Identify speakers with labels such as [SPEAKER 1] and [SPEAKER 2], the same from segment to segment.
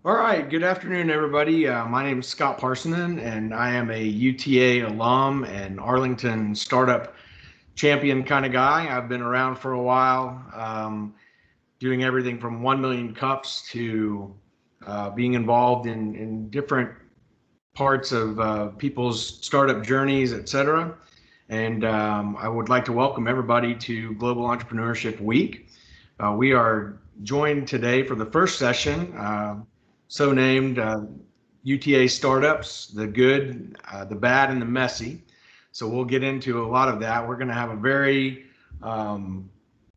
[SPEAKER 1] All right, good afternoon, everybody. My name is Scott Parsinen, and I am a UTA alum and Arlington startup champion kind of guy. I've been around for a while, doing everything from 1 million cups to being involved in different parts of people's startup journeys, et cetera. And I would like to welcome everybody to Global Entrepreneurship Week. We are joined today for the first session, so named UTA Startups, the good, the bad, and the messy. So we'll get into a lot of that. We're going to have a very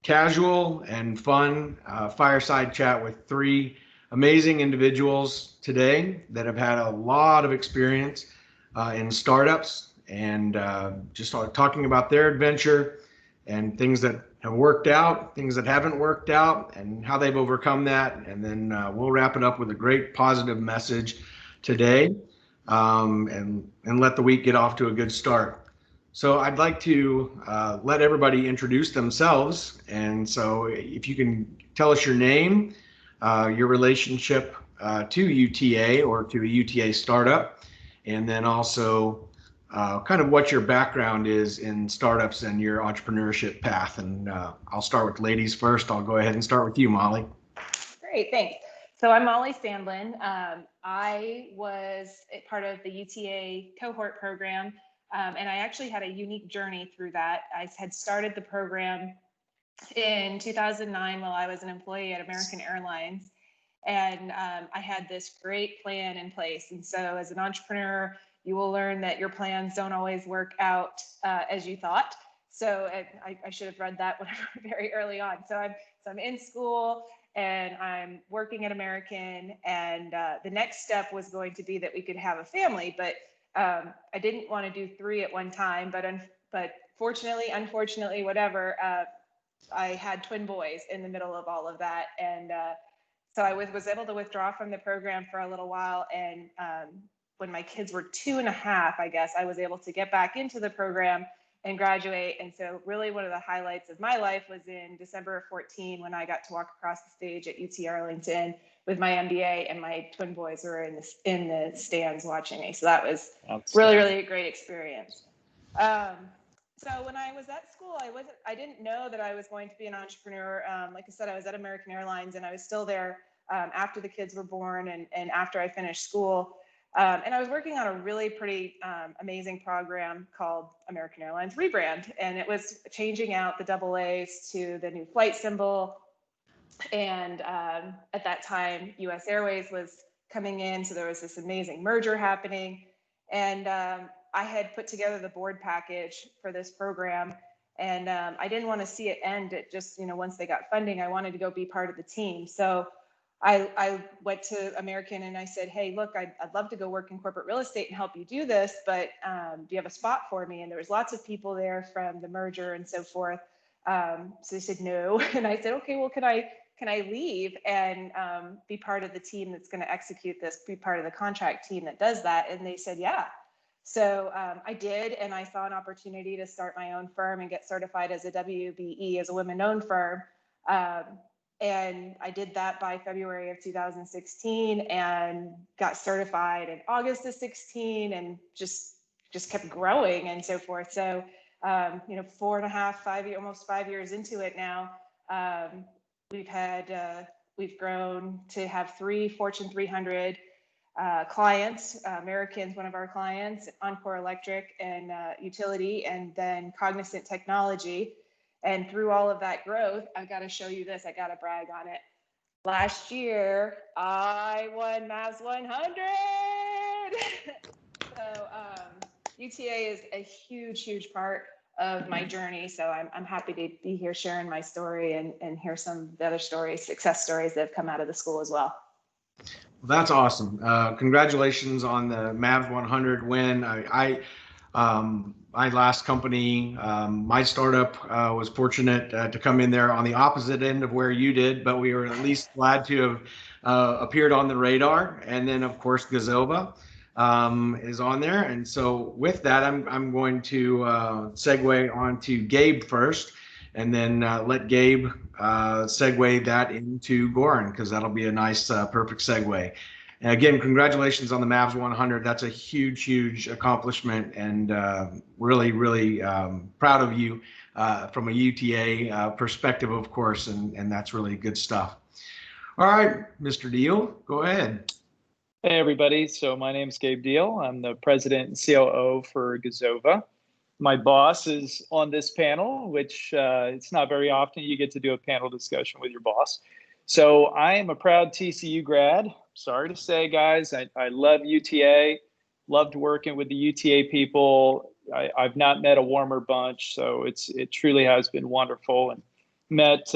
[SPEAKER 1] casual and fun fireside chat with three amazing individuals today that have had a lot of experience in startups and just talking about their adventure and things that have worked out, things that haven't worked out, and how they've overcome that. And then we'll wrap it up with a great positive message today, and let the week get off to a good start. So I'd like to let everybody introduce themselves. And so if you can tell us your name, your relationship to UTA or to a UTA startup, and then also kind of what your background is in startups and your entrepreneurship path. And I'll start with ladies first. I'll go ahead and start with you, Molly.
[SPEAKER 2] Great, thanks. So I'm Molly Sandlin. I was part of the UTA cohort program, and I actually had a unique journey through that. I had started the program in 2009 while I was an employee at American Airlines, and I had this great plan in place. And so as an entrepreneur, you will learn that your plans don't always work out as you thought. So I should have read that very early on. So I'm in school and I'm working at American, and the next step was going to be that we could have a family, but I didn't want to do three at one time, but fortunately, unfortunately, whatever, I had twin boys in the middle of all of that. And so I was able to withdraw from the program for a little while. And when my kids were 2.5, I guess, I was able to get back into the program and graduate. And so really one of the highlights of my life was in December of 14, when I got to walk across the stage at UT Arlington with my MBA, and my twin boys were in the stands watching me. So that was really a great experience. So when I was at school, I didn't know that I was going to be an entrepreneur. Like I said, I was at American Airlines, and I was still there after the kids were born and after I finished school. And I was working on a really pretty amazing program called American Airlines Rebrand. And it was changing out the double A's to the new flight symbol. And at that time, US Airways was coming in. So there was this amazing merger happening. And I had put together the board package for this program. And I didn't want to see it end at just, once they got funding. I wanted to go be part of the team. So I went to American and I said, hey, look, I'd love to go work in corporate real estate and help you do this, but do you have a spot for me? And there was lots of people there from the merger and so forth. So they said no. And I said, okay, well, can I leave and be part of the team that's going to execute this, be part of the contract team that does that? And they said, yeah. So I did, and I saw an opportunity to start my own firm and get certified as a WBE, as a women-owned firm. And I did that by February of 2016 and got certified in August of 16, and just kept growing and so forth. So, 4.5, 5 years, almost 5 years into it now, we've grown to have 3 Fortune 300 clients. American's one of our clients, Encore Electric and Utility, and then Cognizant Technology. And through all of that growth, I've got to show you this. I got to brag on it. Last year, I won Mavs 100. So UTA is a huge part of my journey. So I'm happy to be here sharing my story and hear some of the other stories, success stories that have come out of the school as well.
[SPEAKER 1] Well, that's awesome. Congratulations on the Mavs 100 win. My last company, my startup was fortunate to come in there on the opposite end of where you did, but we were at least glad to have appeared on the radar. And then, of course, Gazova is on there. And so with that, I'm going to segue on to Gabe first. and then let Gabe segue that into Goran, because that'll be a nice, perfect segue. And again, congratulations on the Mavs 100. That's a huge, huge accomplishment, and really, really proud of you from a UTA perspective, of course, and that's really good stuff. All right, Mr. Deal, go ahead.
[SPEAKER 3] Hey, everybody. So my name is Gabe Deal. I'm the president and COO for Gazova. My boss is on this panel, which it's not very often you get to do a panel discussion with your boss. So I am a proud TCU grad. Sorry to say, guys, I love UTA, loved working with the UTA people. I've not met a warmer bunch, so it truly has been wonderful. And met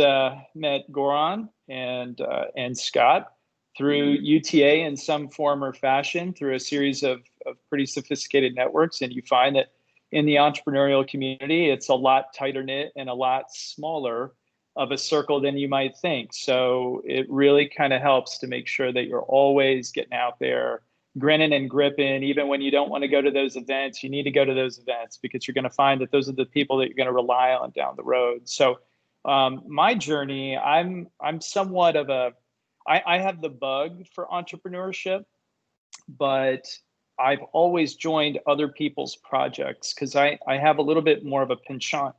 [SPEAKER 3] Goran and Scott through UTA in some form or fashion, through a series of pretty sophisticated networks. And you find that in the entrepreneurial community, it's a lot tighter knit and a lot smaller of a circle than you might think. So it really kind of helps to make sure that you're always getting out there, grinning and gripping. Even when you don't want to go to those events, you need to go to those events, because you're going to find that those are the people that you're going to rely on down the road. So my journey, I'm somewhat of I have the bug for entrepreneurship, but I've always joined other people's projects because I have a little bit more of a penchant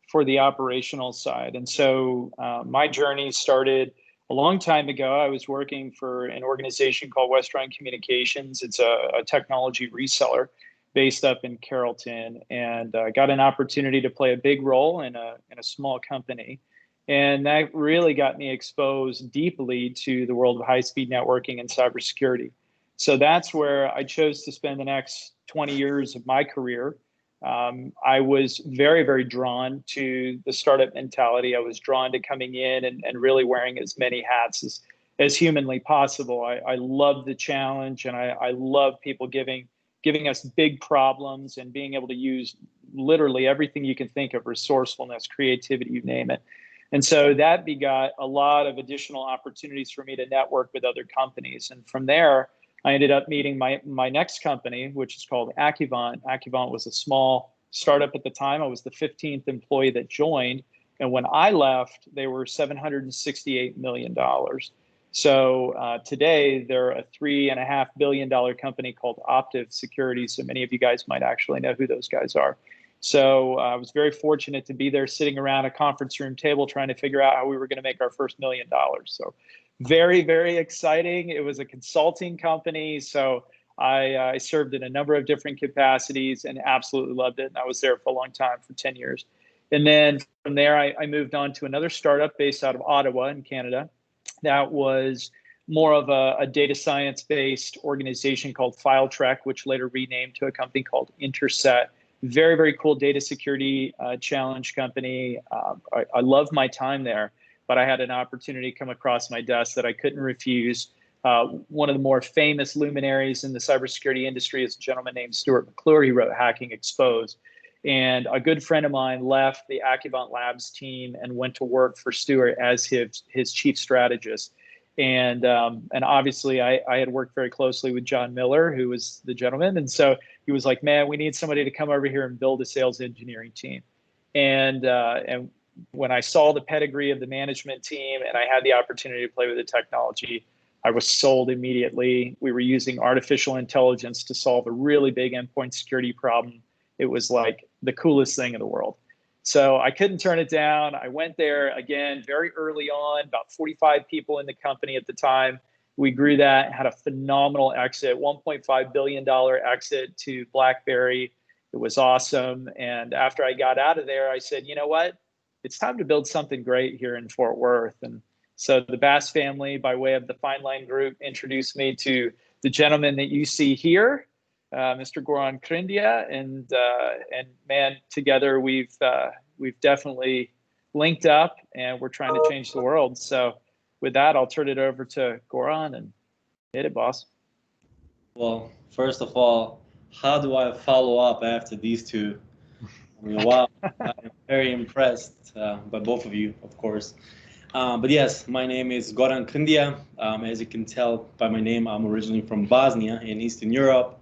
[SPEAKER 3] for the operational side. And so my journey started a long time ago. I was working for an organization called Western Communications. It's a technology reseller based up in Carrollton, and got an opportunity to play a big role in a small company. And that really got me exposed deeply to the world of high-speed networking and cybersecurity. So that's where I chose to spend the next 20 years of my career. I was very, very drawn to the startup mentality. I was drawn to coming in and really wearing as many hats as humanly possible. I love the challenge, and I love people giving us big problems and being able to use literally everything you can think of: resourcefulness, creativity, you name it. And so that begot a lot of additional opportunities for me to network with other companies. And from there, I ended up meeting my next company, which is called Accuvant. Accuvant was a small startup at the time. I was the 15th employee that joined. And when I left, they were $768 million. So today, they're a $3.5 billion company called Optiv Security. So many of you guys might actually know who those guys are. So I was very fortunate to be there sitting around a conference room table trying to figure out how we were going to make our first $1 million. So very, very exciting. It was a consulting company. So I served in a number of different capacities and absolutely loved it. And I was there for a long time, for 10 years. And then from there, I moved on to another startup based out of Ottawa in Canada. That was more of a data science-based organization called FileTrek, which later renamed to a company called Interset. Very, very cool data security challenge company. I love my time there, but I had an opportunity come across my desk that I couldn't refuse. One of the more famous luminaries in the cybersecurity industry is a gentleman named Stuart McClure. He wrote Hacking Exposed. And a good friend of mine left the Accuvant Labs team and went to work for Stuart as his chief strategist. And obviously, I had worked very closely with John Miller, who was the gentleman. And so he was like, man, we need somebody to come over here and build a sales engineering team. And when I saw the pedigree of the management team and I had the opportunity to play with the technology, I was sold immediately. We were using artificial intelligence to solve a really big endpoint security problem. It was like the coolest thing in the world. So I couldn't turn it down. I went there again very early on, about 45 people in the company at the time. We grew that, had a phenomenal exit, $1.5 billion exit to BlackBerry. It was awesome. And after I got out of there, I said, you know what? It's time to build something great here in Fort Worth. And so the Bass family, by way of the Fine Line Group, introduced me to the gentleman that you see here, Mr. Goran Krindia, and man, together we've definitely linked up, and we're trying to change the world. So with that, I'll turn it over to Goran and hit it, boss.
[SPEAKER 4] Well, first of all, how do I follow up after these two? I mean, wow, I'm very impressed by both of you, of course. But yes, my name is Goran Krindia. As you can tell by my name, I'm originally from Bosnia in Eastern Europe.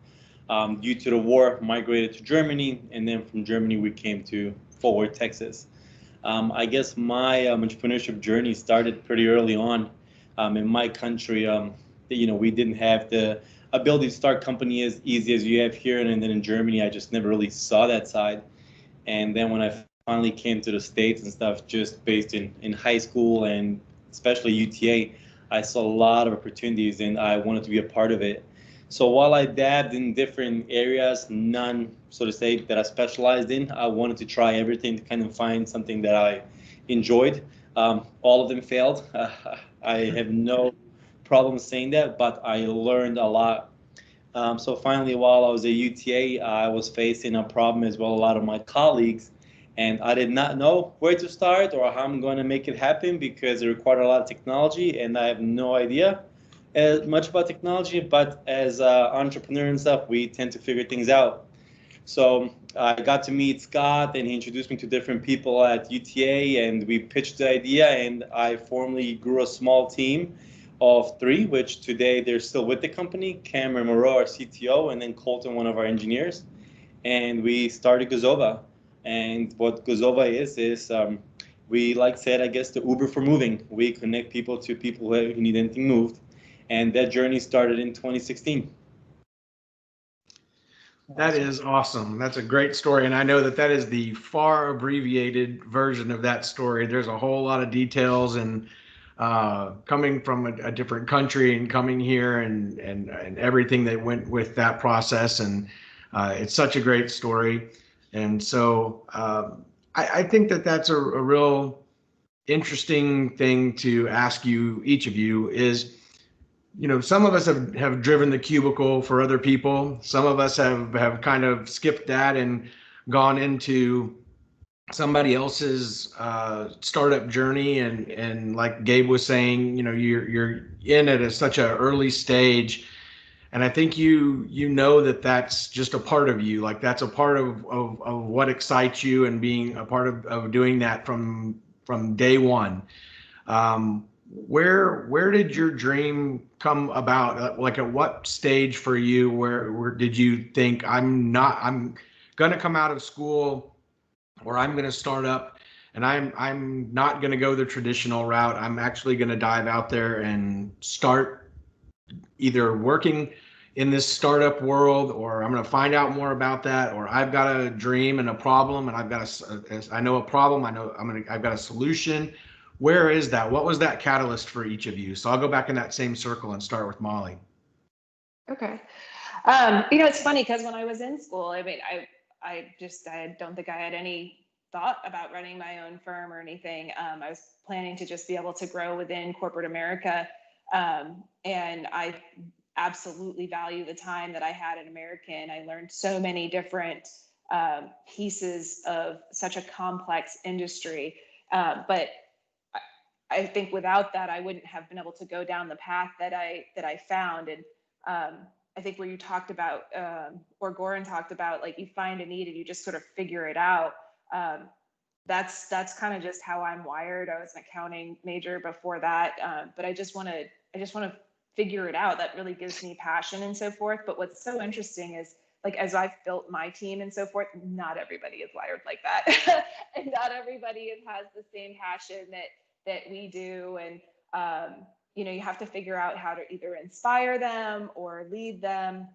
[SPEAKER 4] Due to the war, migrated to Germany, and then from Germany we came to Fort Worth, Texas. I guess my entrepreneurship journey started pretty early on. In my country, we didn't have the ability to start company as easy as you have here, and then in Germany, I just never really saw that side. And then when I finally came to the States and stuff, just based in high school and especially UTA, I saw a lot of opportunities and I wanted to be a part of it. So while I dabbed in different areas, none, so to say, that I specialized in, I wanted to try everything to kind of find something that I enjoyed. All of them failed. I have no problem saying that, but I learned a lot. So finally, while I was at UTA, I was facing a problem as well, a lot of my colleagues, and I did not know where to start or how I'm going to make it happen because it required a lot of technology, and I have no idea as much about technology. But as an entrepreneur and stuff, we tend to figure things out. So I got to meet Scott, and he introduced me to different people at UTA, and we pitched the idea, and I formally grew a small team of 3, which today they're still with the company. Cameron Moreau, our CTO, and then Colton, one of our engineers. And we started Gazova. And what Gazova is we said, I guess, the Uber for moving. We connect people to people who need anything moved. And that journey started in 2016.
[SPEAKER 1] That is awesome. That's a great story. And I know that that is the far abbreviated version of that story. There's a whole lot of details, and coming from a different country and coming here and everything that went with that process. And it's such a great story. And so I think that that's a real interesting thing to ask you, each of you, is, some of us have driven the cubicle for other people. Some of us have kind of skipped that and gone into somebody else's startup journey. And like Gabe was saying, you're in at such an early stage. And I think you know that that's just a part of you. Like that's a part of what excites you, and being a part of doing that from day one. Where did your dream come about? Like at what stage for you, where did you think I'm going to come out of school, or I'm going to start up, and I'm not going to go the traditional route. I'm actually going to dive out there and start either working in this startup world, or I'm going to find out more about that, or I've got a dream and a problem, and I know a problem. I've got a solution. Where is that? What was that catalyst for each of you? So I'll go back in that same circle and start with Molly.
[SPEAKER 2] Okay. It's funny because when I was in school, I mean, I don't think I had any thought about running my own firm or anything. I was planning to just be able to grow within corporate America. And I absolutely value the time that I had at American. I learned so many different pieces of such a complex industry. But I think without that, I wouldn't have been able to go down the path that I found. And I think where you talked about, or Goran talked about, like you find a need and you just sort of figure it out. That's kind of just how I'm wired. I was an accounting major before that, but I just want to figure it out. That really gives me passion and so forth. But what's so interesting is, like, as I've built my team and so forth, not everybody is wired like that, and not everybody has the same passion that we do. And you have to figure out how to either inspire them or lead them,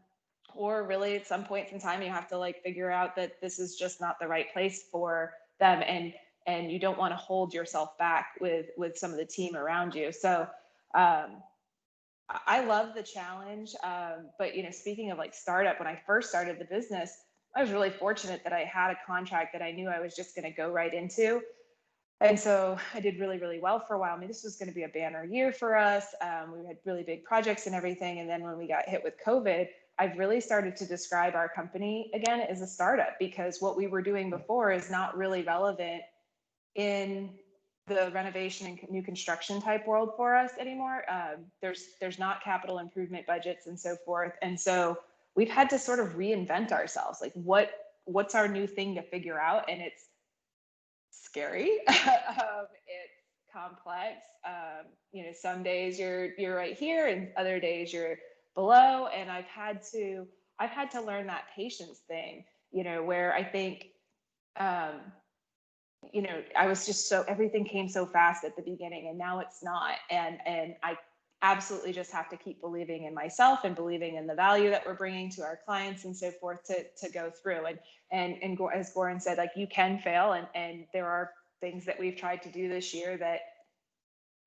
[SPEAKER 2] or really at some points in time you have to figure out that this is just not the right place for them, and you don't want to hold yourself back with some of the team around you. So I love the challenge, but speaking of startup, when I first started the business, I was really fortunate that I had a contract that I knew I was just going to go right into. And so I did really, really well for a while. I mean, this was going to be a banner year for us. We had really big projects and everything. And then when we got hit with COVID, I've really started to describe our company again as a startup, because what we were doing before is not really relevant in the renovation and new construction type world for us anymore. There's not capital improvement budgets and so forth. And so we've had to sort of reinvent ourselves. Like what's our new thing to figure out? And it's scary. It's complex. Some days you're right here and other days you're below. And I've had to learn that patience thing, where I think I was just everything came so fast at the beginning, and now it's not. And I absolutely just have to keep believing in myself and believing in the value that we're bringing to our clients and so forth to go through. And as Goran said, like, you can fail, and there are things that we've tried to do this year that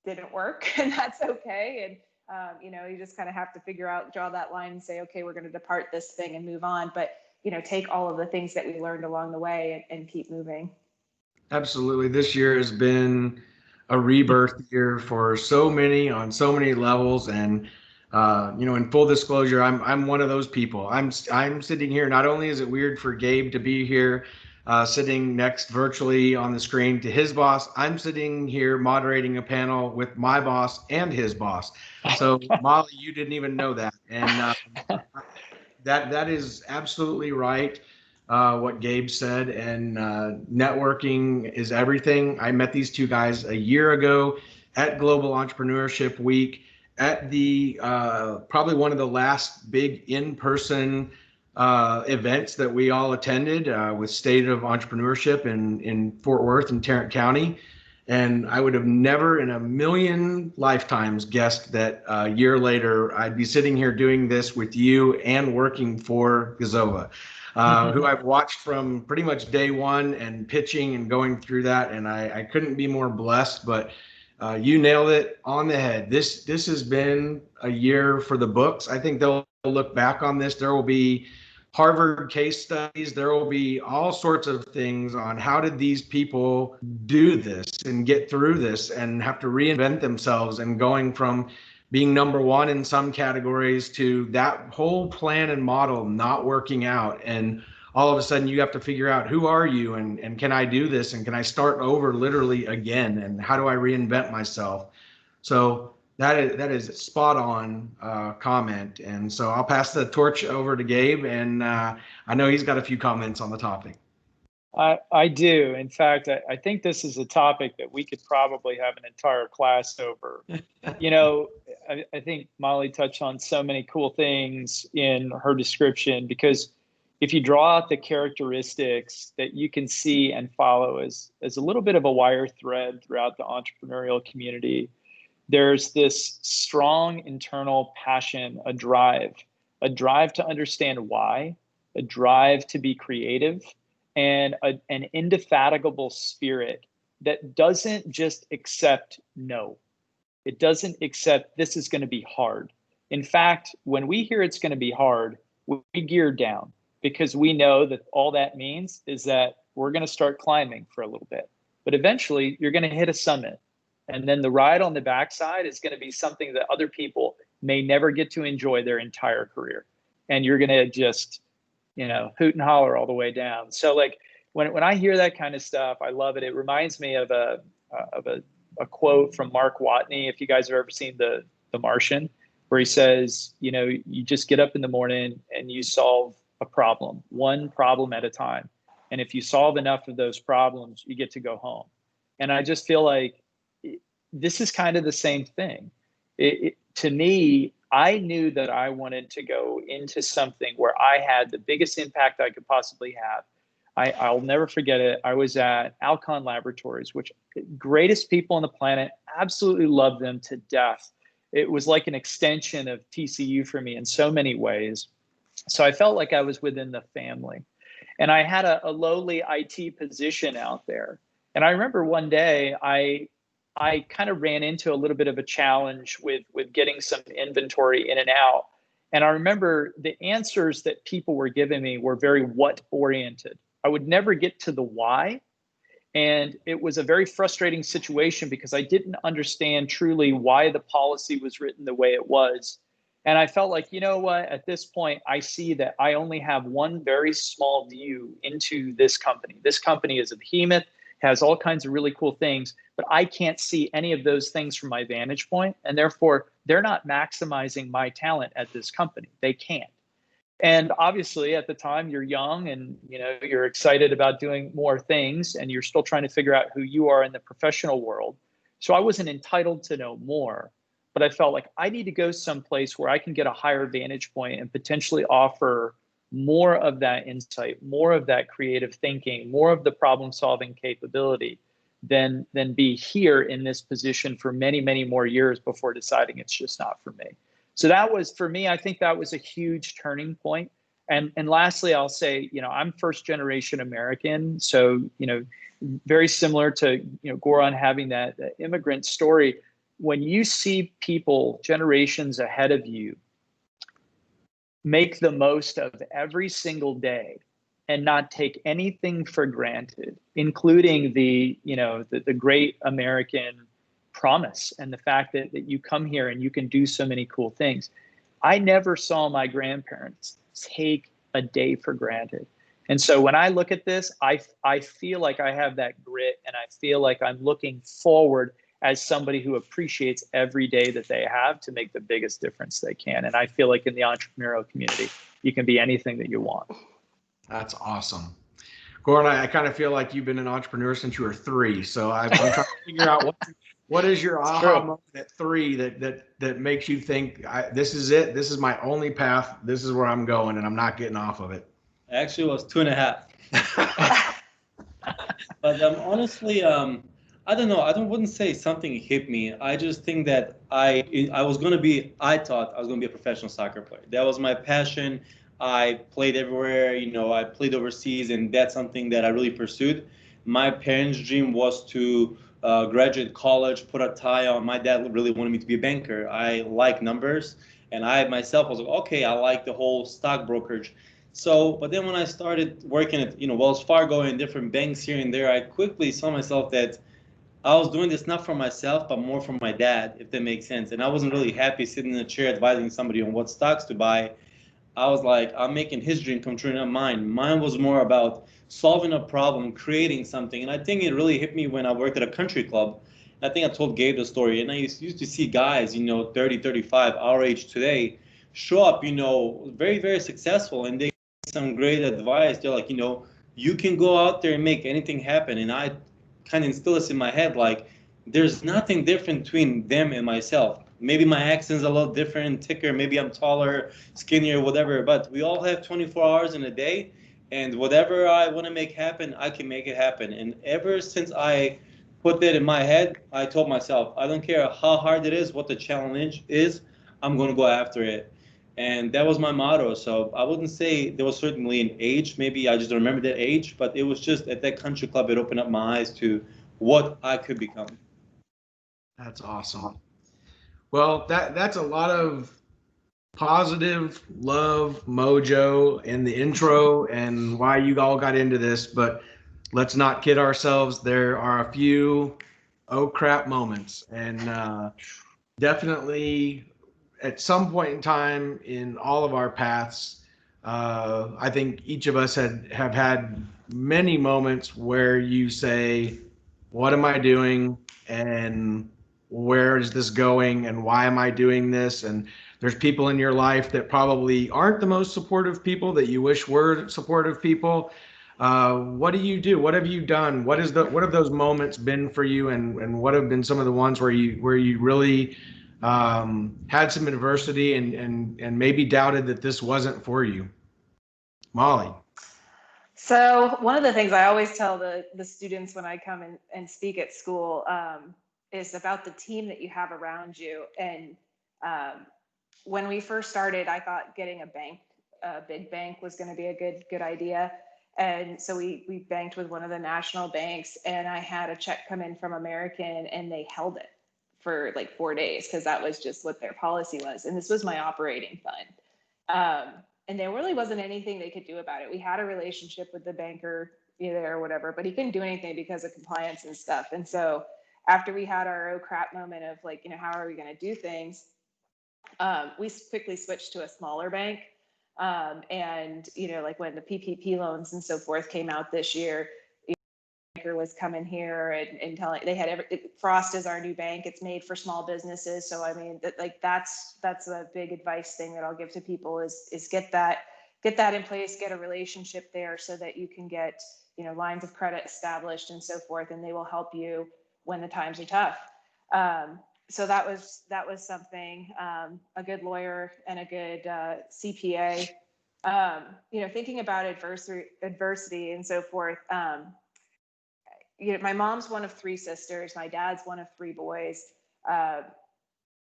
[SPEAKER 2] didn't work, and that's okay. And you just kind of have to draw that line and say, okay, we're going to depart this thing and move on. But take all of the things that we learned along the way and keep moving.
[SPEAKER 1] Absolutely. This year has been a rebirth year for on so many levels. And, in full disclosure, I'm one of those people. I'm sitting here. Not only is it weird for Gabe to be here, sitting next virtually on the screen to his boss, I'm sitting here moderating a panel with my boss and his boss. So Molly, you didn't even know that. And that is absolutely right. What Gabe said, and networking is everything. I met these two guys a year ago at Global Entrepreneurship Week at the probably one of the last big in-person events that we all attended with State of Entrepreneurship in Fort Worth and Tarrant County. And I would have never in a million lifetimes guessed that a year later I'd be sitting here doing this with you and working for Gazova. Who I've watched from pretty much day one and pitching and going through that. And I couldn't be more blessed, but you nailed it on the head. This has been a year for the books. I think they'll look back on this. There will be Harvard case studies. There will be all sorts of things on how did these people do this and get through this and have to reinvent themselves, and going from being number one in some categories to that whole plan and model not working out. And all of a sudden you have to figure out, who are you, and can I do this, and can I start over literally again, and how do I reinvent myself? So that is spot on comment. And so I'll pass the torch over to Gabe, and I know he's got a few comments on the topic.
[SPEAKER 3] I do. In fact, I think this is a topic that we could probably have an entire class over. I think Molly touched on so many cool things in her description, because if you draw out the characteristics that you can see and follow as a little bit of a wire thread throughout the entrepreneurial community, there's this strong internal passion, a drive to understand why, a drive to be creative, and an indefatigable spirit that doesn't just accept no. It doesn't accept this is going to be hard. In fact, when we hear it's going to be hard, we gear down, because we know that all that means is that we're going to start climbing for a little bit. But eventually, you're going to hit a summit. And then the ride on the backside is going to be something that other people may never get to enjoy their entire career. And you're going to just hoot and holler all the way down. So like when I hear that kind of stuff, I love it. It reminds me of a quote from Mark Watney. If you guys have ever seen the Martian, where he says, you just get up in the morning and you solve a problem, one problem at a time. And if you solve enough of those problems, you get to go home. And I just feel like this is kind of the same thing. To me, I knew that I wanted to go into something where I had the biggest impact I could possibly have. I'll never forget it. I was at Alcon Laboratories, which greatest people on the planet, absolutely love them to death. It was like an extension of TCU for me in so many ways. So I felt like I was within the family. And I had a lowly IT position out there. And I remember one day I kind of ran into a little bit of a challenge with getting some inventory in and out. And I remember the answers that people were giving me were very what oriented. I would never get to the why. And it was a very frustrating situation because I didn't understand truly why the policy was written the way it was. And I felt like, you know what, at this point, I see that I only have one very small view into this company. This company is a behemoth, has all kinds of really cool things, but I can't see any of those things from my vantage point. And therefore, they're not maximizing my talent at this company. They can't. And obviously, at the time, you're young and you're excited about doing more things, and you're still trying to figure out who you are in the professional world. So I wasn't entitled to know more, but I felt like I need to go someplace where I can get a higher vantage point and potentially offer more of that insight, more of that creative thinking, more of the problem solving capability than be here in this position for many, many more years before deciding it's just not for me. So that was, for me, I think that was a huge turning point. And lastly, I'll say, I'm first generation American. So, very similar to, Goran having that immigrant story. When you see people generations ahead of you make the most of every single day and not take anything for granted, including the great American promise and the fact that you come here and you can do so many cool things. I never saw my grandparents take a day for granted. And so when I look at this, I feel like I have that grit, and I feel like I'm looking forward as somebody who appreciates every day that they have to make the biggest difference they can. And I feel like in the entrepreneurial community, you can be anything that you want.
[SPEAKER 1] That's awesome. Goran, I kind of feel like you've been an entrepreneur since you were 3. So I'm trying to figure out what is your aha moment at 3 that makes you think, this is it, this is my only path, this is where I'm going, and I'm not getting off of it.
[SPEAKER 4] Actually, it was 2.5. But honestly, I don't know. Wouldn't say something hit me. I just think that I thought I was gonna be a professional soccer player. That was my passion. I played everywhere. I played overseas, and that's something that I really pursued. My parents' dream was to graduate college, put a tie on. My dad really wanted me to be a banker. I like numbers, and I myself was like, okay, I like the whole stock brokerage. So, but then when I started working at Wells Fargo and different banks here and there, I quickly saw myself that I was doing this not for myself, but more for my dad, if that makes sense. And I wasn't really happy sitting in a chair advising somebody on what stocks to buy. I was like, I'm making his dream come true, not mine. Mine was more about solving a problem, creating something. And I think it really hit me when I worked at a country club. I think I told Gabe the story. And I used to see guys, 30, 35, our age today, show up, very, very successful. And they get some great advice. They're like, you can go out there and make anything happen. And I kind of instill this in my head, like, there's nothing different between them and myself. Maybe my accent's a little different, thicker, maybe I'm taller, skinnier, whatever, but we all have 24 hours in a day, and whatever I want to make happen, I can make it happen. And ever since I put that in my head, I told myself, I don't care how hard it is, what the challenge is, I'm going to go after it. And that was my motto. So I wouldn't say there was certainly an age, maybe I just don't remember that age, but it was just at that country club, it opened up my eyes to what I could become.
[SPEAKER 1] That's awesome. Well, that's a lot of positive love mojo in the intro and why you all got into this, but let's not kid ourselves. There are a few oh crap moments, and definitely at some point in time in all of our paths, I think each of us have had many moments where you say, what am I doing? And where is this going? And why am I doing this? And there's people in your life that probably aren't the most supportive people that you wish were supportive people. What do you do? What have you done? What have those moments been for you? And what have been some of the ones where you really had some adversity and maybe doubted that this wasn't for you? Molly.
[SPEAKER 2] So one of the things I always tell the students when I come and speak at school is about the team that you have around you. And when we first started, I thought getting a big bank was going to be a good idea. And so we banked with one of the national banks, and I had a check come in from American, and they held it for like 4 days because that was just what their policy was. And this was my operating fund. And there really wasn't anything they could do about it. We had a relationship with the banker or whatever, but he couldn't do anything because of compliance and stuff. And so after we had our oh crap moment of like, how are we going to do things? We quickly switched to a smaller bank. And, like when the PPP loans and so forth came out this year, was coming here and telling they had Frost is our new bank. It's made for small businesses. So I mean, that's a big advice thing that I'll give to people is get that in place, get a relationship there so that you can get lines of credit established and so forth, and they will help you when the times are tough. So that was something. A good lawyer and a good CPA thinking about adversity and so forth, my mom's one of three sisters. My dad's one of three boys.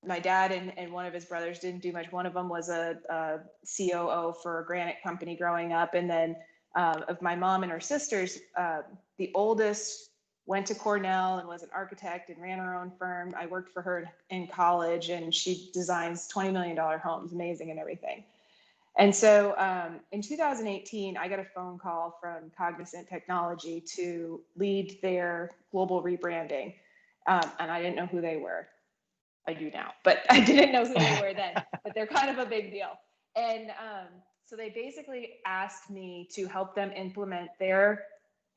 [SPEAKER 2] My dad and one of his brothers didn't do much. One of them was a COO for a granite company growing up. And then of my mom and her sisters, the oldest went to Cornell and was an architect and ran her own firm. I worked for her in college, and she designs $20 million homes, amazing and everything. And so in 2018, I got a phone call from Cognizant Technology to lead their global rebranding. And I didn't know who they were. I do now, but I didn't know who they were then, but they're kind of a big deal. And so they basically asked me to help them implement their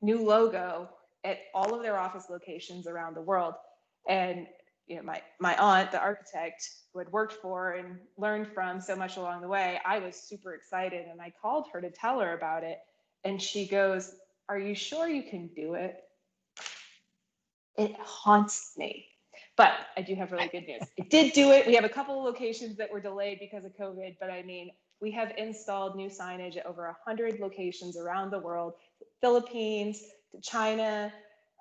[SPEAKER 2] new logo at all of their office locations around the world. And my aunt, the architect who had worked for and learned from so much along the way, I was super excited, and I called her to tell her about it. And she goes, "Are you sure you can do it?" It haunts me. But I do have really good news. It did do it. We have a couple of locations that were delayed because of COVID, but I mean, we have installed new signage at over 100 locations around the world, Philippines to China,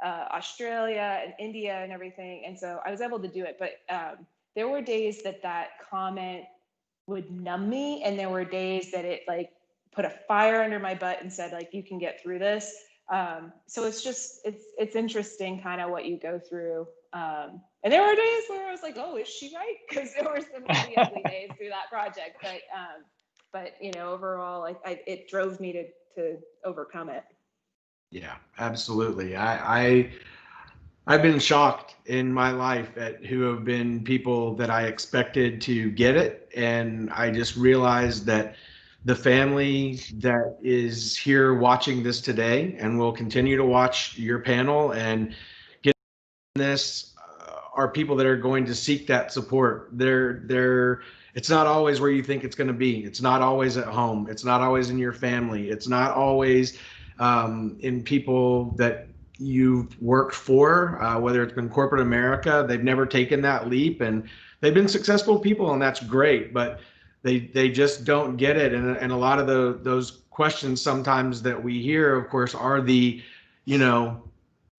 [SPEAKER 2] Australia and India and everything. And so I was able to do it, but there were days that comment would numb me, and there were days that it like put a fire under my butt and said, like, you can get through this. So it's interesting kind of what you go through. And there were days where I was like, oh, is she right? Because there were some really ugly days through that project. But overall, it drove me to overcome it.
[SPEAKER 1] Yeah, absolutely. I've been shocked in my life at who have been people that I expected to get it. And I just realized that the family that is here watching this today and will continue to watch your panel and get this are people that are going to seek that support. It's not always where you think it's going to be. It's not always at home. It's not always in your family. It's not always in people that you've worked for, whether it's been corporate America. They've never taken that leap, and they've been successful people, and that's great, but they just don't get it. And a lot of those questions sometimes that we hear, of course, are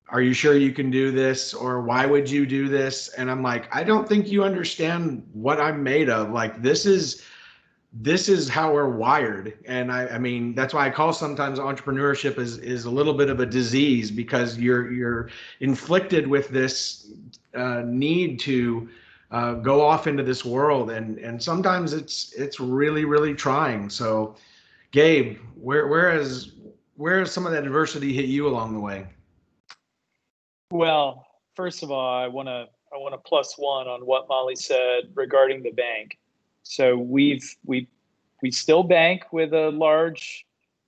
[SPEAKER 1] are you sure you can do this? Or why would you do this? And I'm like, I don't think you understand what I'm made of. Like, this is how we're wired. And I mean, that's why I call sometimes entrepreneurship is a little bit of a disease, because you're inflicted with this need to go off into this world. And sometimes it's really, really trying. So Gabe, where has some of that adversity hit you along the way?
[SPEAKER 3] Well, first of all, I want to +1 on what Molly said regarding the bank. So we still bank with a large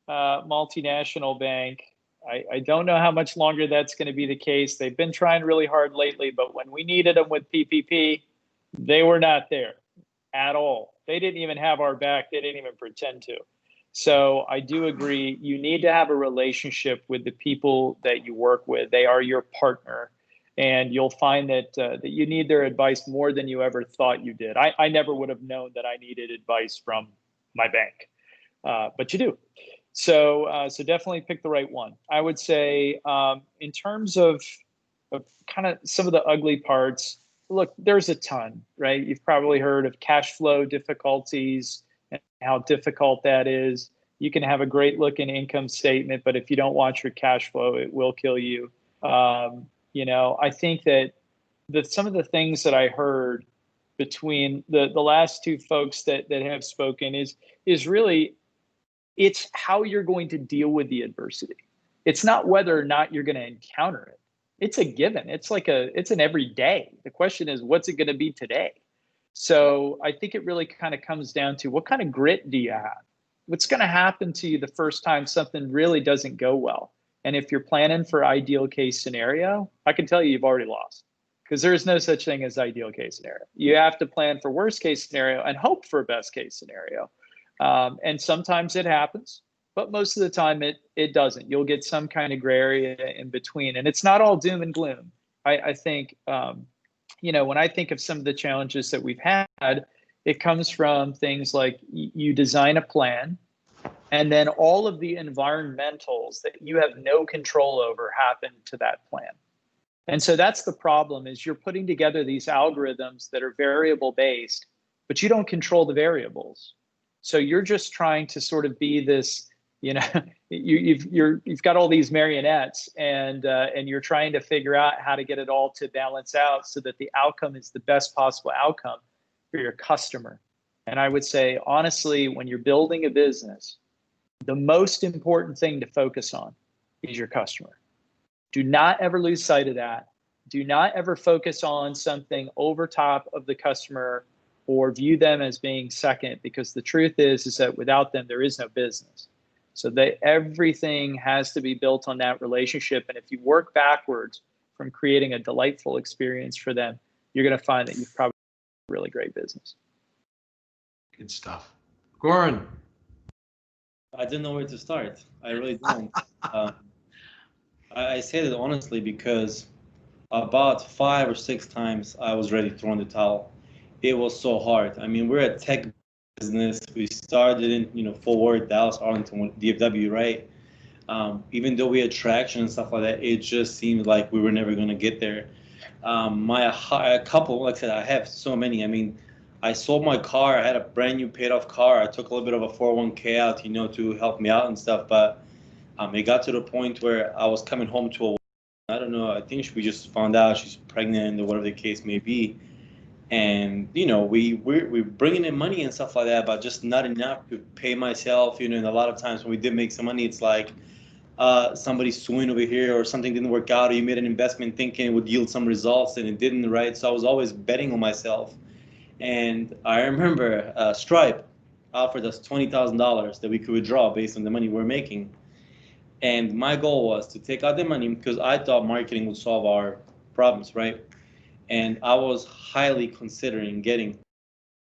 [SPEAKER 3] multinational bank. I don't know how much longer that's going to be the case. They've been trying really hard lately, but when we needed them with PPP, they were not there at all. They didn't even have our back. They didn't even pretend to. So I do agree. You need to have a relationship with the people that you work with. They are your partner, and you'll find that you need their advice more than you ever thought you did. I never would have known that I needed advice from my bank, but you do. So definitely pick the right one. I would say in terms of kind of some of the ugly parts, look, there's a ton, right? You've probably heard of cash flow difficulties and how difficult that is. You can have a great looking income statement, but if you don't watch your cash flow, it will kill you. I think that some of the things that I heard between the last two folks that have spoken is really, it's how you're going to deal with the adversity. It's not whether or not you're going to encounter it. It's a given. It's an everyday. The question is, what's it going to be today? So I think it really kind of comes down to, what kind of grit do you have? What's going to happen to you the first time something really doesn't go well? And if you're planning for ideal case scenario, I can tell you've already lost, because there is no such thing as ideal case scenario. You have to plan for worst case scenario and hope for best case scenario. And sometimes it happens, but most of the time it doesn't. You'll get some kind of gray area in between, and it's not all doom and gloom. I think, when I think of some of the challenges that we've had, it comes from things like you design a plan, And then all of the environmentals that you have no control over happen to that plan. And so that's the problem, is you're putting together these algorithms that are variable based, but you don't control the variables. So you're just trying to sort of be this, you've got all these marionettes, and you're trying to figure out how to get it all to balance out so that the outcome is the best possible outcome for your customer. And I would say, honestly, when you're building a business, the most important thing to focus on is your customer. Do not ever lose sight of that. Do not ever focus on something over top of the customer or view them as being second, because the truth is that without them, there is no business. So everything has to be built on that relationship. And if you work backwards from creating a delightful experience for them, you're going to find that you've probably got a really great business.
[SPEAKER 1] Good stuff. Goran.
[SPEAKER 4] I didn't know where to start. I really don't. I say that honestly because about 5 or 6 times I was ready to throw in the towel. It was so hard. I mean, we're a tech business. We started in, Fort Worth, Dallas, Arlington, DFW, right? Even though we had traction and stuff like that, it just seemed like we were never going to get there. A couple, like I said, I have so many. I mean, I sold my car. I had a brand new paid off car. I took a little bit of a 401k out, to help me out and stuff. But it got to the point where I was coming home to I don't know, I think we just found out she's pregnant or whatever the case may be. And, we're bringing in money and stuff like that, but just not enough to pay myself, and a lot of times when we did make some money, it's like somebody's suing over here or something didn't work out, or you made an investment thinking it would yield some results and it didn't, right? So I was always betting on myself. And I remember Stripe offered us $20,000 that we could withdraw based on the money we're making. And my goal was to take out the money because I thought marketing would solve our problems, right? And I was highly considering getting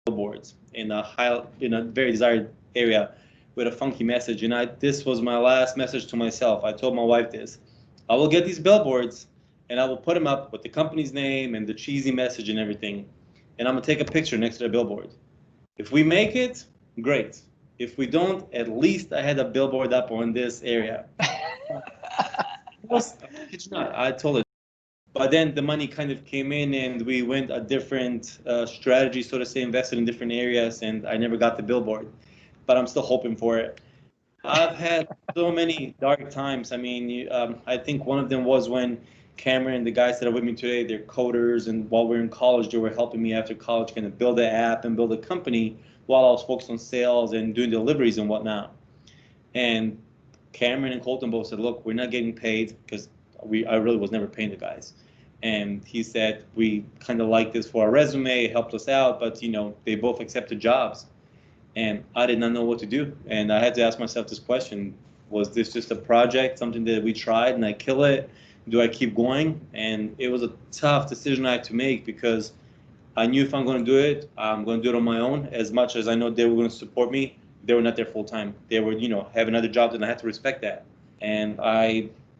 [SPEAKER 4] billboards in a very desired area with a funky message. And this was my last message to myself. I told my wife this: I will get these billboards and I will put them up with the company's name and the cheesy message and everything. And I'm gonna take a picture next to the billboard. If we make it, great. If we don't, at least I had a billboard up on this area. I told it. But then the money kind of came in and we went a different strategy, so to say, invested in different areas, and I never got the billboard. But I'm still hoping for it. I've had so many dark times. I mean, I think one of them was when Cameron, the guys that are with me today, they're coders, and while we're in college, they were helping me after college kind of build an app and build a company while I was focused on sales and doing deliveries and whatnot. And Cameron and Colton both said, look, we're not getting paid, because I really was never paying the guys. And he said, we kind of like this for our resume, it helped us out, but they both accepted jobs. And I did not know what to do. And I had to ask myself this question: was this just a project, something that we tried and I kill it? Do I keep going? And it was a tough decision I had to make, because I knew if I'm going to do it, I'm going to do it on my own. As much as I know they were going to support me, they were not there full time. They were, have another job, and I had to respect that. And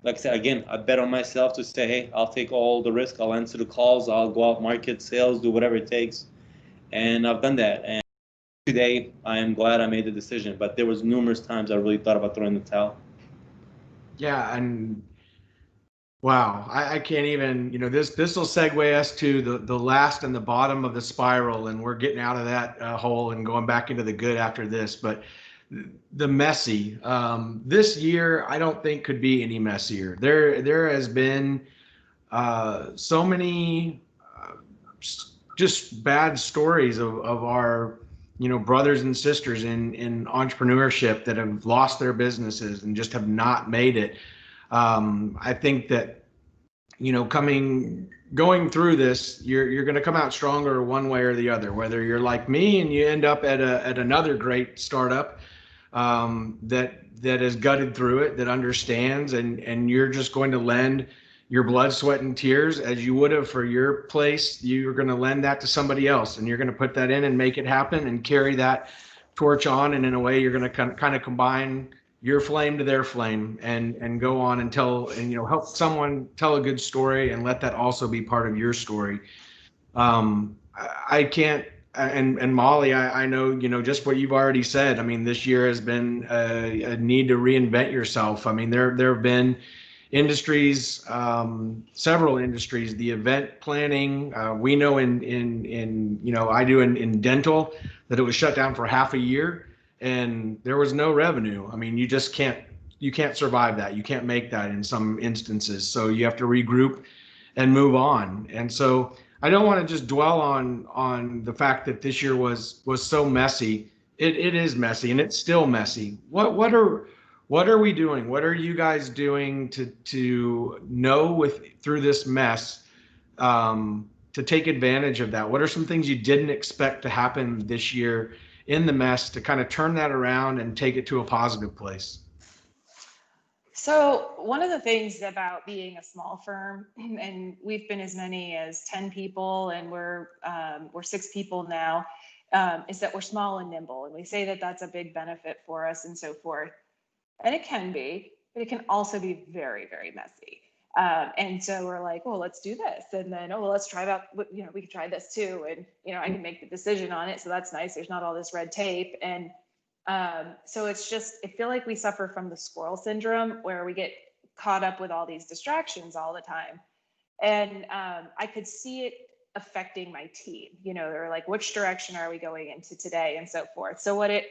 [SPEAKER 4] like I said, again, I bet on myself to say, hey, I'll take all the risk. I'll answer the calls. I'll go out, market, sales, do whatever it takes. And I've done that. And today, I am glad I made the decision. But there was numerous times I really thought about throwing the towel.
[SPEAKER 1] Yeah, and wow, I can't even, this will segue us to the last and the bottom of the spiral, and we're getting out of that hole and going back into the good after this. But the messy, this year, I don't think could be any messier. There has been so many just bad stories of our, brothers and sisters in entrepreneurship that have lost their businesses and just have not made it. I think that, going through this, you're going to come out stronger one way or the other, whether you're like me and you end up at another great startup that has gutted through it, that understands, and you're just going to lend your blood, sweat, and tears as you would have for your place. You're going to lend that to somebody else, and you're going to put that in and make it happen and carry that torch on. And in a way, you're going to kind of combine your flame to their flame and go on and tell, and help someone tell a good story and let that also be part of your story. I can't and Molly, I know, just what you've already said. I mean, this year has been a need to reinvent yourself. I mean, there have been industries, several industries, the event planning. We know I do in dental that it was shut down for half a year and there was no revenue. I mean, you can't survive that. You can't make that in some instances. So you have to regroup and move on. And so I don't want to just dwell on the fact that this year was so messy. It is messy and it's still messy. What are we doing? What are you guys doing to know through this mess, to take advantage of that? What are some things you didn't expect to happen this year in the mess to kind of turn that around and take it to a positive place?
[SPEAKER 2] So one of the things about being a small firm, and we've been as many as 10 people, and we're 6 people now, is that we're small and nimble. And we say that that's a big benefit for us and so forth. And it can be, but it can also be very, very messy. And so we're like, well, let's do this. And then, oh, well, let's try that. We can try this too. And, I can make the decision on it. So that's nice. There's not all this red tape. And so it's just, I feel like we suffer from the squirrel syndrome where we get caught up with all these distractions all the time. And I could see it affecting my team. They're like, which direction are we going into today and so forth. So what it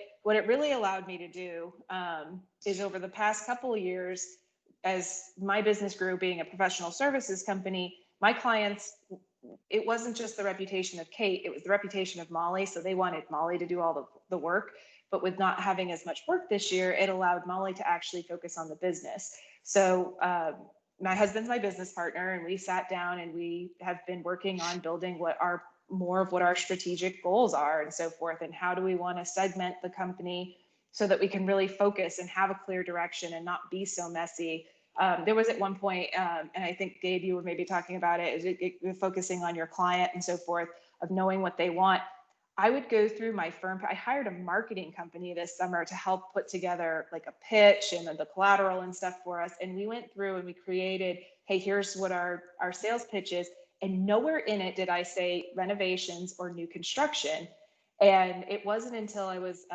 [SPEAKER 2] really allowed me to do is over the past couple of years, as my business grew, being a professional services company, my clients, it wasn't just the reputation of Kate, it was the reputation of Molly. So they wanted Molly to do all the work. But with not having as much work this year, it allowed Molly to actually focus on the business. So my husband's my business partner, and we sat down and we have been working on building more of what our strategic goals are and so forth. And how do we want to segment the company so that we can really focus and have a clear direction and not be so messy. There was at one point, and I think Gabe, you were maybe talking about it, focusing on your client and so forth, of knowing what they want. I would go through my firm. I hired a marketing company this summer to help put together like a pitch and the collateral and stuff for us. And we went through and we created, hey, here's what our sales pitch is. And nowhere in it did I say renovations or new construction. And it wasn't until I was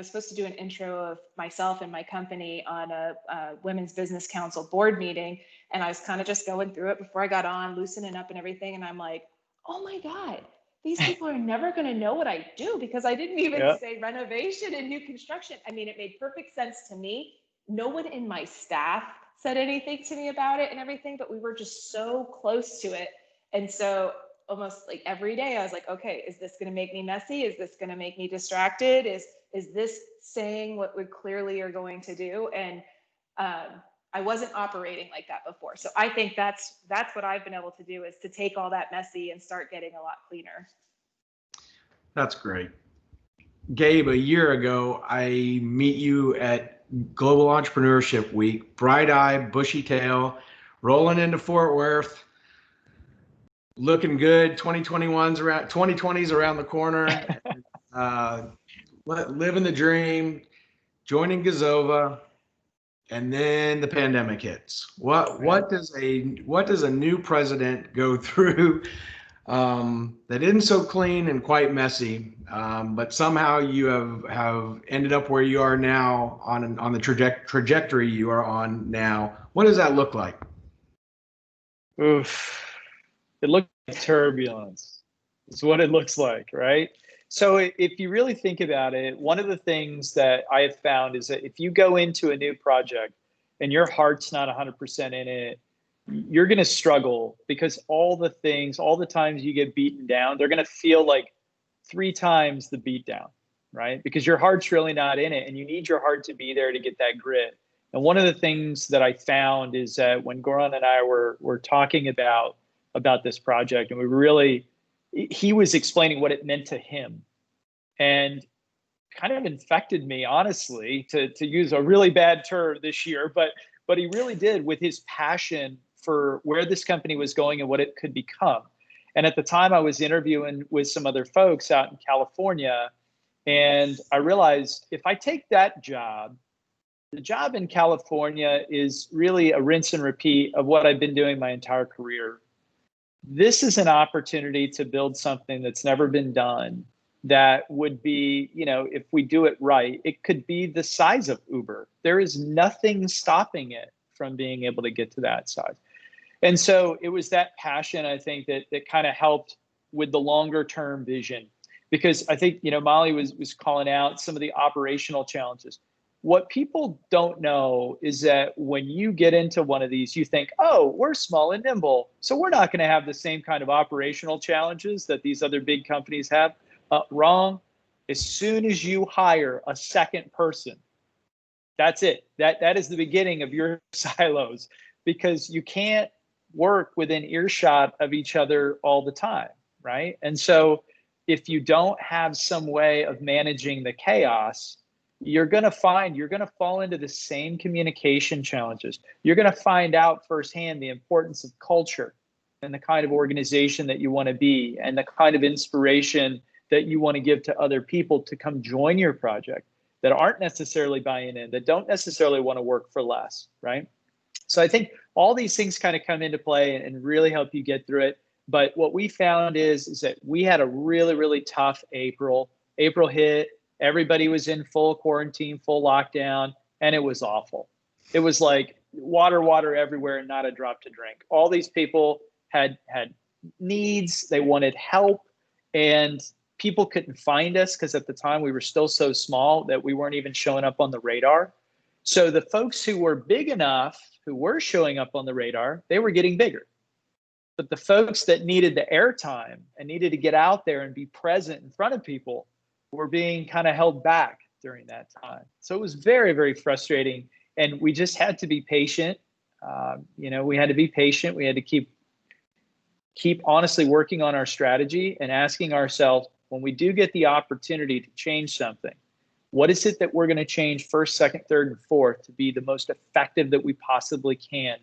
[SPEAKER 2] supposed to do an intro of myself and my company on a Women's Business Council board meeting. And I was kind of just going through it before I got on, loosening up and everything. And I'm like, oh my God, these people are never going to know what I do because I didn't even say renovation and new construction. I mean, it made perfect sense to me. No one in my staff said anything to me about it and everything, but we were just so close to it. And so almost like every day I was like, okay, is this going to make me messy? Is this going to make me distracted? Is this saying what we clearly are going to do? And I wasn't operating like that before. So I think that's what I've been able to do, is to take all that messy and start getting a lot cleaner.
[SPEAKER 1] That's great. Gabe, a year ago, I meet you at Global Entrepreneurship Week, bright eye, bushy tail, rolling into Fort Worth, looking good. 2020's around the corner. Living the dream, joining Gazova. And then the pandemic hits. What does a new president go through that isn't so clean and quite messy, but somehow you have ended up where you are now on the trajectory you are on now? What does that look like?
[SPEAKER 3] Oof. It looks like turbulence. It's what it looks like, right? So if you really think about it, one of the things that I have found is that if you go into a new project and your heart's not 100% in it, you're going to struggle, because all the times you get beaten down, they're going to feel like 3 times the beat down, right? Because your heart's really not in it, and you need your heart to be there to get that grit. And one of the things that I found is that when Goran and I were talking about this project, and he was explaining what it meant to him, and kind of infected me, honestly, to use a really bad term this year, but he really did, with his passion for where this company was going and what it could become. And at the time I was interviewing with some other folks out in California, and I realized if I take that job, the job in California is really a rinse and repeat of what I've been doing my entire career. This is an opportunity to build something that's never been done that would be, if we do it right, it could be the size of Uber. There is nothing stopping it from being able to get to that size. And so it was that passion, I think, that kind of helped with the longer term vision. Because I think, Molly was calling out some of the operational challenges. What people don't know is that when you get into one of these, you think, oh, we're small and nimble, so we're not going to have the same kind of operational challenges that these other big companies have. Wrong. As soon as you hire a second person, that's it. That is the beginning of your silos, because you can't work within earshot of each other all the time, right? And so if you don't have some way of managing the chaos, you're going to fall into the same communication challenges. You're going to find out firsthand the importance of culture and the kind of organization that you want to be, and the kind of inspiration that you want to give to other people to come join your project, that aren't necessarily buying in, that don't necessarily want to work for less, right? So I think all these things kind of come into play and really help you get through it. But what we found is that we had a really, really tough April. April hit, everybody was in full quarantine, full lockdown, and it was awful. It was like water everywhere and not a drop to drink. All these people had needs, they wanted help, and people couldn't find us because at the time we were still so small that we weren't even showing up on the radar. So the folks who were big enough, who were showing up on the radar, they were getting bigger. But the folks that needed the airtime and needed to get out there and be present in front of people were being kind of held back during that time. So it was very, very frustrating. And we just had to be patient. We had to be patient. We had to keep honestly working on our strategy and asking ourselves, when we do get the opportunity to change something, what is it that we're going to change first, second, third, and fourth to be the most effective that we possibly can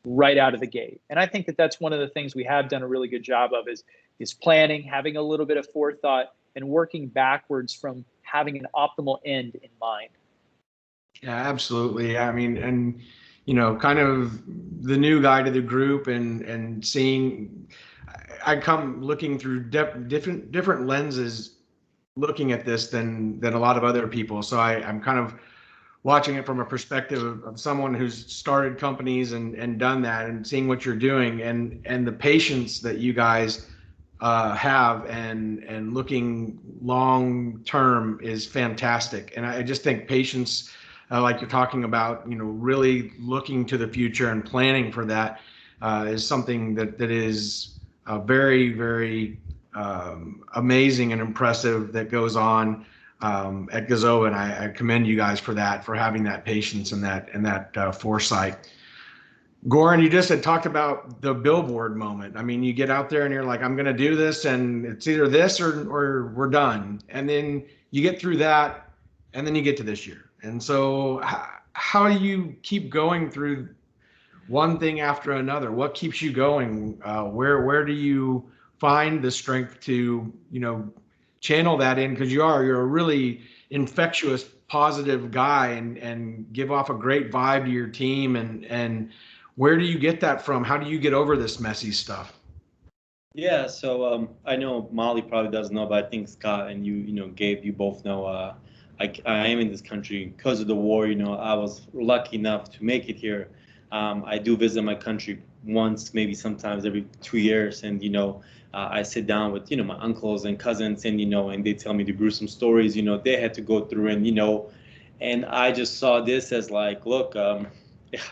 [SPEAKER 3] right out of the gate? And I think that that's one of the things we have done a really good job of is planning, having a little bit of forethought, and working backwards from having an optimal end in mind.
[SPEAKER 1] Yeah, absolutely. I mean, and kind of the new guy to the group, and seeing, I come looking through different lenses, looking at this than a lot of other people. So I'm kind of watching it from a perspective of someone who's started companies and done that, and seeing what you're doing, and the patience that you guys have, and looking long term is fantastic. And I just think patience, like you're talking about, really looking to the future and planning for that, is something that is very, very amazing and impressive that goes on at Gazova, and I commend you guys for that, for having that patience and that foresight. Goran, you just had talked about the billboard moment. I mean, you get out there and you're like, I'm going to do this, and it's either this or we're done. And then you get through that, and then you get to this year. And so how do you keep going through one thing after another? What keeps you going? Where do you find the strength to, channel that in? Because you're a really infectious, positive guy, and give off a great vibe to your team. And where do you get that from? How do you get over this messy stuff?
[SPEAKER 4] Yeah, so I know Molly probably doesn't know, but I think Scott and you, Gabe, you both know I am in this country because of the war. I was lucky enough to make it here. I do visit my country once, maybe sometimes every 2 years, and I sit down with my uncles and cousins, and and they tell me the gruesome stories they had to go through, and I just saw this as like, look,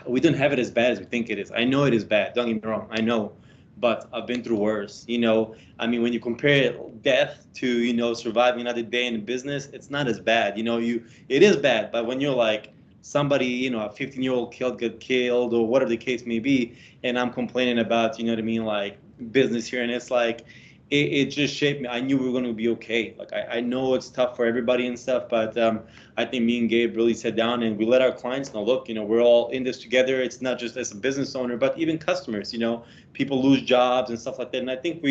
[SPEAKER 4] we don't have it as bad as we think it is. I know it is bad. Don't get me wrong. I know, but I've been through worse. I mean, when you compare death to surviving another day in business, it's not as bad. It is bad, but when you're like somebody, a 15-year-old got killed, or whatever the case may be, and I'm complaining about, like business here, and it's like, it just shaped me. I knew we were going to be okay. Like, I know it's tough for everybody and stuff, but I think me and Gabe really sat down and we let our clients know, look, we're all in this together. It's not just as a business owner, but even customers, people lose jobs and stuff like that. And I think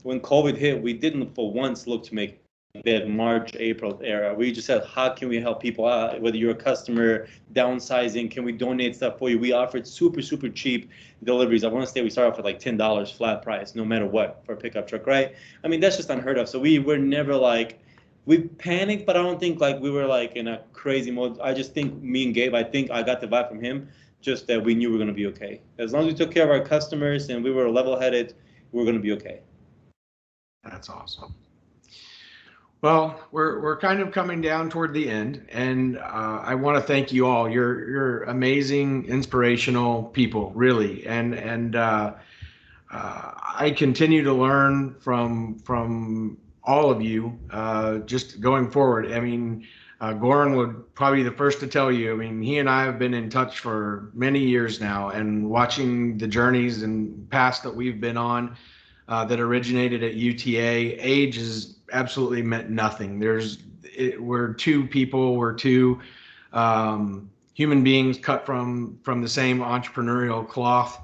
[SPEAKER 4] when COVID hit, we didn't for once look to make that March, April era. We just said, how can we help people out? Whether you're a customer, downsizing, can we donate stuff for you? We offered super, super cheap deliveries. I want to say we started off with like $10 flat price, no matter what, for a pickup truck, right? I mean, that's just unheard of. So we were never like, we panicked, but I don't think like we were like in a crazy mode. I just think me and Gabe, I think I got the vibe from him, just that we knew we were going to be okay. As long as we took care of our customers and we were level-headed, we were going to be okay.
[SPEAKER 1] That's awesome. Well, we're kind of coming down toward the end, and I want to thank you all. You're amazing, inspirational people, really, and I continue to learn from all of you just going forward. I mean, Goran would probably be the first to tell you. I mean, he and I have been in touch for many years now, and watching the journeys and paths that we've been on that originated at UTA. Age has absolutely meant nothing. We're two people, we're two human beings cut from the same entrepreneurial cloth,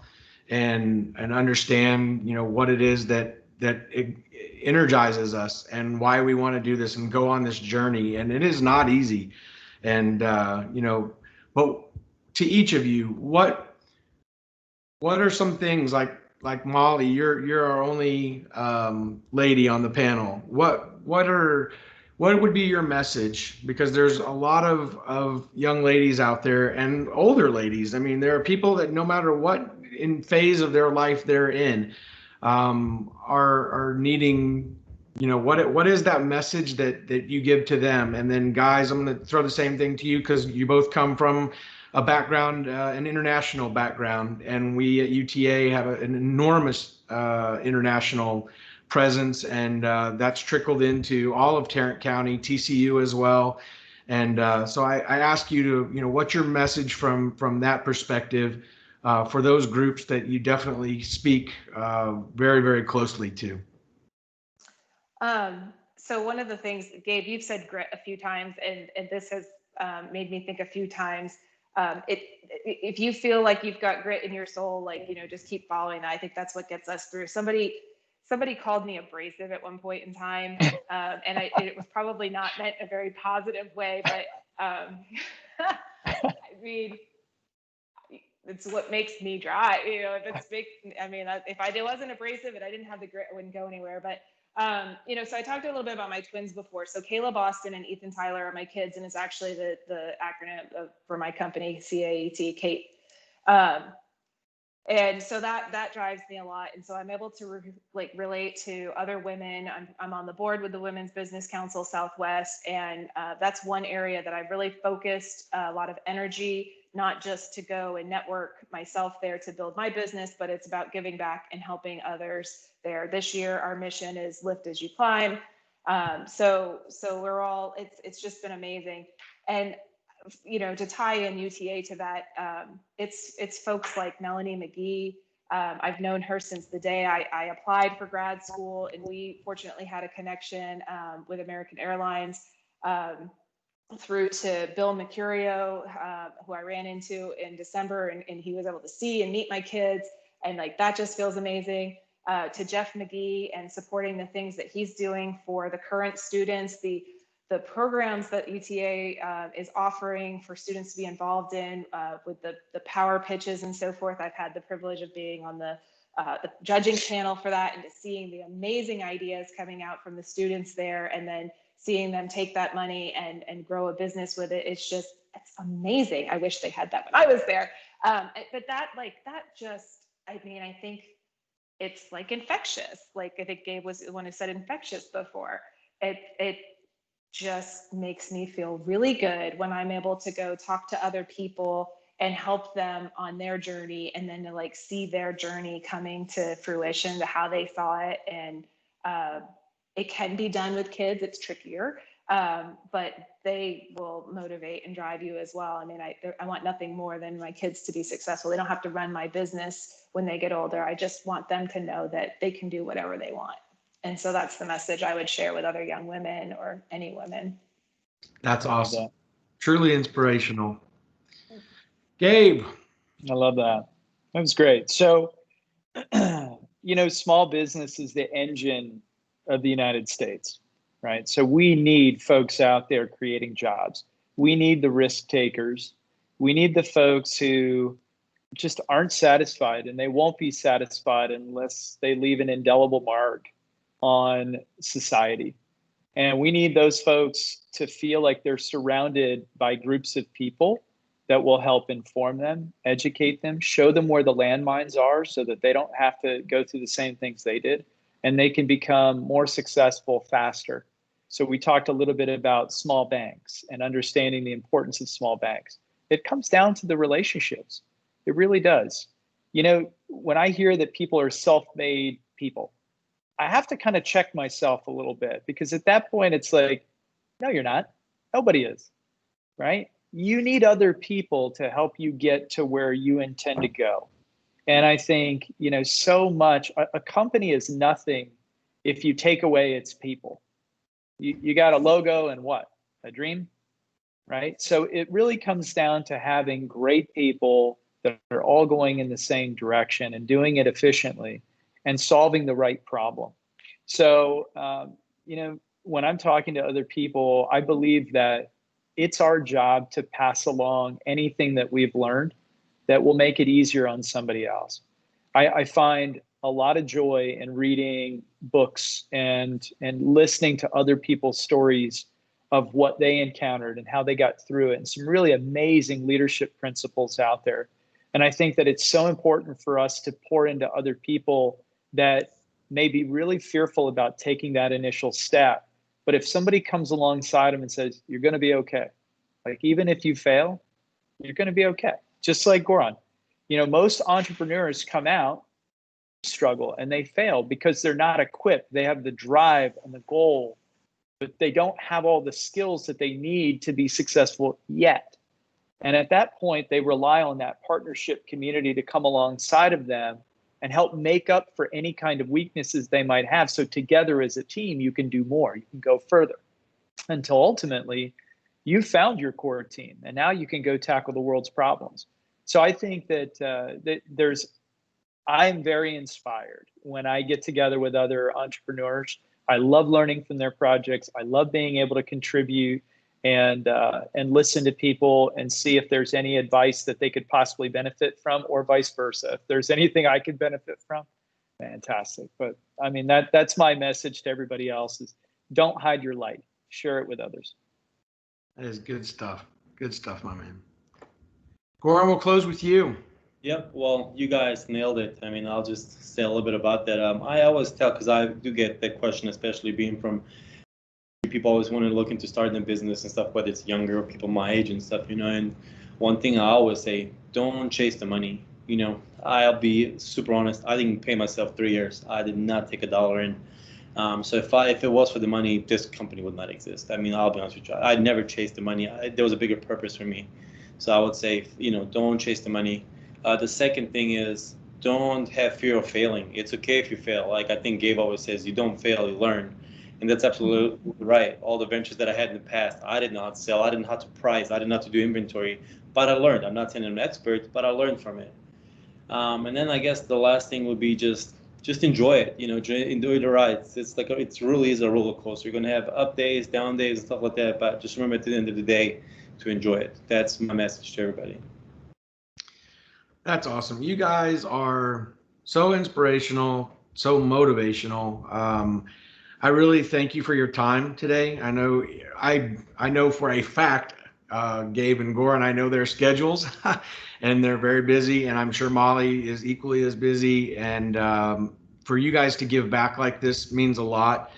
[SPEAKER 1] and understand, you know, what it is that it energizes us and why we want to do this and go on this journey. And it is not easy. And you know, but to each of you, what are some things like Molly, you're our only lady on the panel. What would be your message? Because there's a lot of young ladies out there and older ladies. I mean, there are people that no matter what in phase of their life they're in, are needing, you know, what is that message that you give to them? And then guys, I'm going to throw the same thing to you, because you both come from a background, an international background, and we at UTA have an enormous international presence, and that's trickled into all of Tarrant County, TCU as well. And so I ask you to, you know, what's your message from that perspective for those groups that you definitely speak very, very closely to?
[SPEAKER 2] So one of the things, Gabe, you've said grit a few times, and this has made me think a few times. If you feel like you've got grit in your soul, like, you know, just keep following. I think that's what gets us through. Somebody called me abrasive at one point in time, and it was probably not meant in a very positive way, but I mean, it's what makes me drive. You know, if it's big, I mean, if I wasn't abrasive and I didn't have the grit, I wouldn't go anywhere. But you know, so I talked a little bit about my twins before. So Caleb Austin and Ethan Tyler are my kids, and it's actually the acronym for my company, CAET, Kate. And so that drives me a lot. And so I'm able to relate to other women. I'm on the board with the Women's Business Council Southwest, and that's one area that I've really focused a lot of energy, not just to go and network myself there to build my business, but it's about giving back and helping others there. This year, our mission is Lift as You Climb. So we're all, it's just been amazing. And, you know, to tie in UTA to that, it's folks like Melanie McGee. I've known her since the day I applied for grad school, and we fortunately had a connection with American Airlines through to Bill Mercurio, who I ran into in December, and he was able to see and meet my kids, and like that just feels amazing. To Jeff McGee and supporting the things that he's doing for the current students, the programs that UTA is offering for students to be involved in with the power pitches and so forth. I've had the privilege of being on the judging panel for that, and to seeing the amazing ideas coming out from the students there, and then seeing them take that money and grow a business with it. It's amazing. I wish they had that when I was there. But that just, I mean, I think it's like infectious. Like I think Gabe was the one who said infectious before. It just makes me feel really good when I'm able to go talk to other people and help them on their journey, and then to like see their journey coming to fruition, to how they saw it. And it can be done with kids. It's trickier, but they will motivate and drive you as well. I mean, I want nothing more than my kids to be successful. They don't have to run my business when they get older. I just want them to know that they can do whatever they want. And so that's the message I would share with other young women or any women.
[SPEAKER 1] That's awesome. Truly inspirational. Gabe.
[SPEAKER 3] I love that. That was great. So, you know, small business is the engine of the United States, right? So we need folks out there creating jobs. We need the risk takers. We need the folks who just aren't satisfied, and they won't be satisfied unless they leave an indelible mark on society. And we need those folks to feel like they're surrounded by groups of people that will help inform them, educate them, show them where the landmines are so that they don't have to go through the same things they did, and they can become more successful faster. So we talked a little bit about small banks and understanding the importance of small banks. It comes down to the relationships. It really does. You know, when I hear that people are self-made people, I have to kind of check myself a little bit, because at that point it's like, no, you're not. Nobody is, right? You need other people to help you get to where you intend to go. And I think, you know, so much, a company is nothing if you take away its people. You got a logo and what? A dream, right? So it really comes down to having great people that are all going in the same direction and doing it efficiently and solving the right problem. So, you know, when I'm talking to other people, I believe that it's our job to pass along anything that we've learned that will make it easier on somebody else. I find a lot of joy in reading books and listening to other people's stories of what they encountered and how they got through it, and some really amazing leadership principles out there. And I think that it's so important for us to pour into other people that may be really fearful about taking that initial step. But if somebody comes alongside them and says, you're going to be okay, like even if you fail, you're going to be okay. Just like Goran, you know, most entrepreneurs come out, struggle, and they fail because they're not equipped. They have the drive and the goal, but they don't have all the skills that they need to be successful yet. And at that point, they rely on that partnership community to come alongside of them and help make up for any kind of weaknesses they might have. So together as a team, you can do more, you can go further, until ultimately you found your core team, and now you can go tackle the world's problems. So I think that I'm very inspired when I get together with other entrepreneurs. I love learning from their projects. I love being able to contribute and listen to people and see if there's any advice that they could possibly benefit from, or vice versa. If there's anything I could benefit from, fantastic. But I mean, that's my message to everybody else is don't hide your light. Share it with others.
[SPEAKER 1] That is good stuff. Good stuff, my man. Goran, we'll close with you.
[SPEAKER 4] Yep, well, you guys nailed it. I mean, I'll just say a little bit about that. I always tell, because I do get that question, especially being from people always want to look into starting a business and stuff, whether it's younger or people my age and stuff, you know. And one thing I always say, don't chase the money. You know, I'll be super honest. I didn't pay myself 3 years. I did not take $1 in. So if it was for the money, this company would not exist. I mean, I'll be honest with you. I'd never chased the money. There was a bigger purpose for me. So I would say, you know, don't chase the money. The second thing is, don't have fear of failing. It's okay if you fail. Like I think Gabe always says, you don't fail, you learn. And that's absolutely right. All the ventures that I had in the past, I didn't know how to sell. I didn't know how to price. I didn't know how to do inventory. But I learned. I'm not saying I'm an expert, but I learned from it. And then I guess the last thing would be just enjoy it. You know, enjoy the ride. It's like it really is a roller coaster. You're gonna have up days, down days, and stuff like that. But just remember at the end of the day to enjoy it. That's my message to everybody.
[SPEAKER 1] That's awesome. You guys are so inspirational, so motivational. I really thank you for your time today. I know for a fact, Gabe and Goran, I know their schedules and they're very busy, and I'm sure Molly is equally as busy. And for you guys to give back like this means a lot.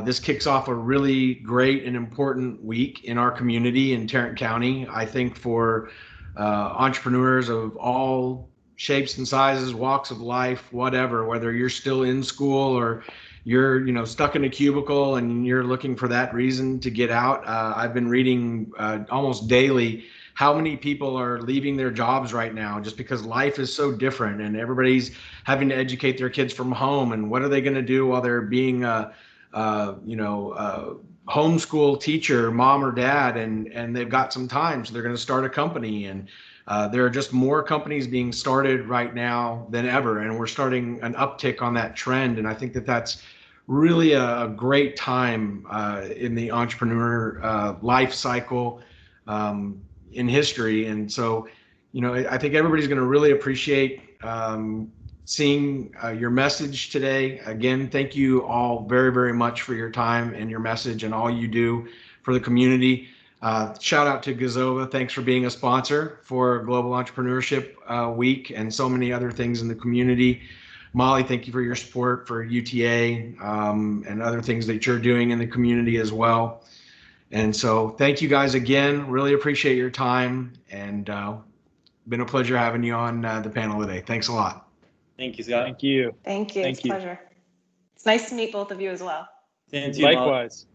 [SPEAKER 1] This kicks off a really great and important week in our community in Tarrant County. I think for entrepreneurs of all shapes and sizes, walks of life, whatever, whether you're still in school or you're, you know, stuck in a cubicle and you're looking for that reason to get out. I've been reading almost daily how many people are leaving their jobs right now just because life is so different and everybody's having to educate their kids from home. And what are they going to do while they're being homeschool teacher, mom or dad, and they've got some time, so they're going to start a company. And there are just more companies being started right now than ever, and we're starting an uptick on that trend. And I think that that's really a great time in the entrepreneur life cycle in history. And so, I think everybody's going to really appreciate seeing your message today. Again, thank you all very, very much for your time and your message and all you do for the community. Shout out to Gazova. Thanks for being a sponsor for Global Entrepreneurship Week and so many other things in the community. Molly, thank you for your support for UTA and other things that you're doing in the community as well. And so thank you guys again. Really appreciate your time, and been a pleasure having you on the panel today. Thanks a lot.
[SPEAKER 4] Thank you, Scott.
[SPEAKER 3] Thank you.
[SPEAKER 2] Thank you. It's a pleasure. It's nice to meet both of you as well.
[SPEAKER 4] Thank you, Molly.
[SPEAKER 3] Likewise.